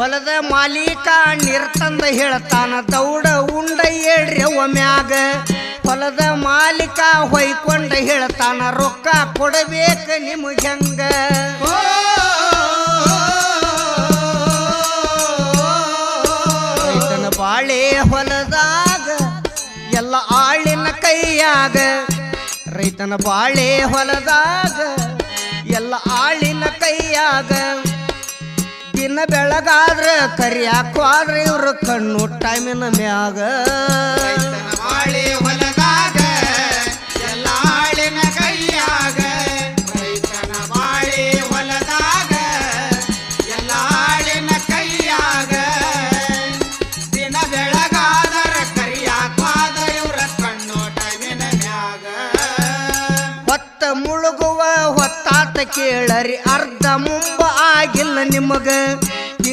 ಹೊಲದ ಮಾಲೀಕ ನಿರ್ತಂದ ಹೇಳ್ತಾನ ದೌಡ ಉಂಡ ಏಳ್ರಿ ಒಮ್ಯಾಗ ಹೊಲದ ಮಾಲೀಕ ಹೊಯ್ಕೊಂಡ ಹೇಳ್ತಾನ ರೊಕ್ಕ ಕೊಡಬೇಕ ನಿಮಗೆ ಹೆಂಗ ರೈತನ ಬಾಳೆ ಹೊಲದಾಗ ಎಲ್ಲ ಆಳಿನ ಕೈಯಾಗ ರೈತನ ಬಾಳೆ ಹೊಲದಾಗ ಎಲ್ಲ ಆಳಿನ ಕೈಯಾಗ ದಿನ ಬೆಳಗಾದ್ರ ಕರಿಯಾಕ್ವಾದ್ರ ಇವ್ರ ಕಣ್ಣು ಟೈಮಿನ ಮ್ಯಾಗ ಬಾಳೆ ಹೊಲದಾಗ ಎಲ್ಲ ಆಳಿನ ಕೈಯಾಗ ರೈತನ ಬಾಳೆ ಹೊಲದಾಗ ಎಲ್ಲ ಆಳಿನ ಕೈಯಾಗ ದಿನ ಬೆಳಗಾದರ ಕರಿಯಾಕ್ವಾದ್ರ ಇವ್ರ ಕಣ್ಣು ಟೈಮಿನ ಮ್ಯಾಗ ಹೊತ್ತ ಮುಳುಗುವ ಹೊತ್ತಾತ ಕೇಳರಿ ಅರ್ಧ ಮುಂಬ ಆಗಿಲ್ಲ ನಿಮಗ